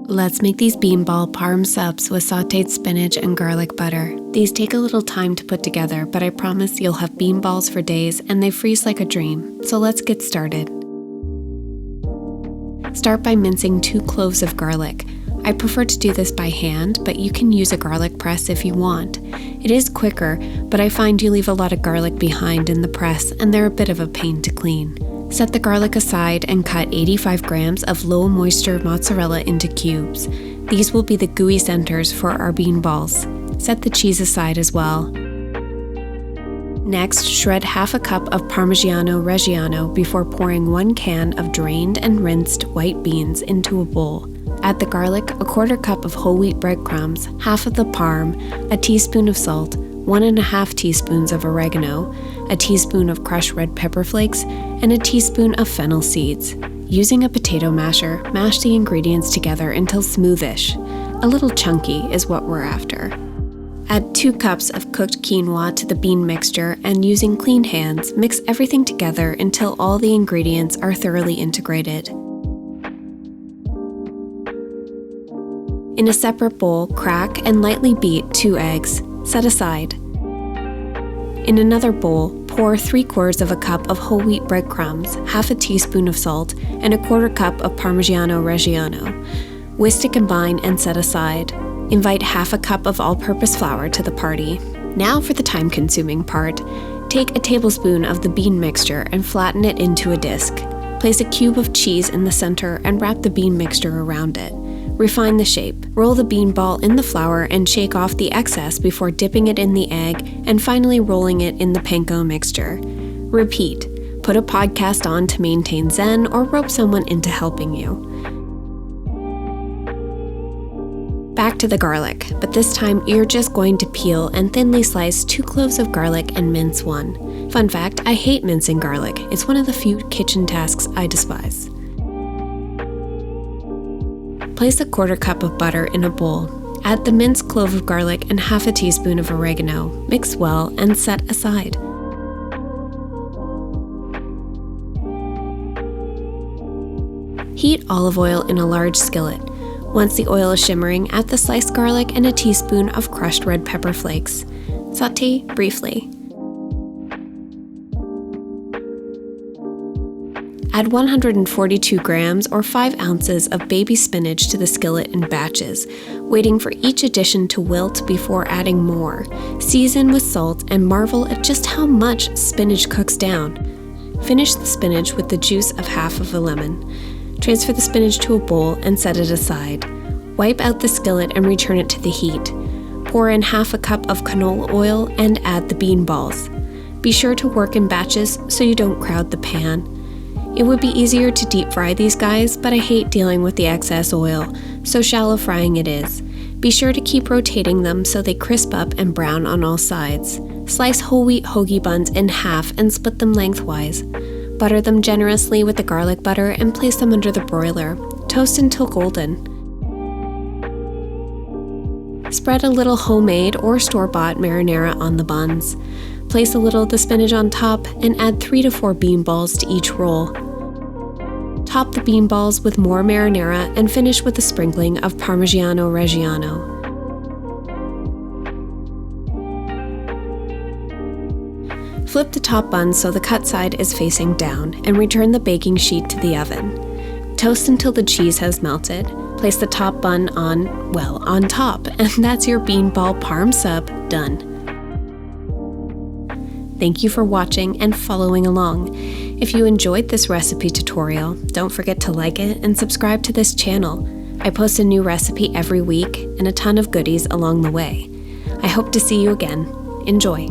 Let's make these Beanball Parm Subs with sautéed spinach and garlic butter. These take a little time to put together, but I promise you'll have bean balls for days and they freeze like a dream. So let's get started. Start by mincing 2 cloves of garlic. I prefer to do this by hand, but you can use a garlic press if you want. It is quicker, but I find you leave a lot of garlic behind in the press and they're a bit of a pain to clean. Set the garlic aside and cut 85 grams of low-moisture mozzarella into cubes. These will be the gooey centers for our bean balls. Set the cheese aside as well. Next, shred half a cup of Parmigiano Reggiano before pouring 1 can of drained and rinsed white beans into a bowl. Add the garlic, a 1/4 cup of whole wheat breadcrumbs, half of the parm, a teaspoon of salt, 1½ teaspoons of oregano, a teaspoon of crushed red pepper flakes, and a teaspoon of fennel seeds. Using a potato masher, mash the ingredients together until smoothish. A little chunky is what we're after. Add 2 cups of cooked quinoa to the bean mixture and using clean hands, mix everything together until all the ingredients are thoroughly integrated. In a separate bowl, crack and lightly beat 2 eggs. Set aside. In another bowl, pour 3/4 cup of whole wheat breadcrumbs, half a teaspoon of salt, and a 1/4 cup of Parmigiano Reggiano. Whisk to combine and set aside. Invite half a cup of all-purpose flour to the party. Now for the time-consuming part. Take a tablespoon of the bean mixture and flatten it into a disc. Place a cube of cheese in the center and wrap the bean mixture around it. Refine the shape. Roll the bean ball in the flour and shake off the excess before dipping it in the egg and finally rolling it in the panko mixture. Repeat. Put a podcast on to maintain zen or rope someone into helping you. Back to the garlic, but this time you're just going to peel and thinly slice 2 cloves of garlic and mince 1. Fun fact, I hate mincing garlic. It's one of the few kitchen tasks I despise. Place a 1/4 cup of butter in a bowl. Add the minced clove of garlic and half a teaspoon of oregano. Mix well and set aside. Heat olive oil in a large skillet. Once the oil is shimmering, add the sliced garlic and a teaspoon of crushed red pepper flakes. Sauté briefly. Add 142 grams or 5 ounces of baby spinach to the skillet in batches, waiting for each addition to wilt before adding more. Season with salt and marvel at just how much spinach cooks down. Finish the spinach with the juice of half of a lemon. Transfer the spinach to a bowl and set it aside. Wipe out the skillet and return it to the heat. Pour in half a cup of canola oil and add the bean balls. Be sure to work in batches so you don't crowd the pan. It would be easier to deep fry these guys, but I hate dealing with the excess oil, so shallow frying it is. Be sure to keep rotating them so they crisp up and brown on all sides. Slice whole wheat hoagie buns in half and split them lengthwise. Butter them generously with the garlic butter and place them under the broiler. Toast until golden. Spread a little homemade or store-bought marinara on the buns. Place a little of the spinach on top and add 3 to 4 bean balls to each roll. Top the bean balls with more marinara and finish with a sprinkling of Parmigiano Reggiano. Flip the top bun so the cut side is facing down and return the baking sheet to the oven. Toast until the cheese has melted. Place the top bun on top, and that's your Beanball Parm Sub done. Thank you for watching and following along. If you enjoyed this recipe tutorial, don't forget to like it and subscribe to this channel. I post a new recipe every week and a ton of goodies along the way. I hope to see you again. Enjoy.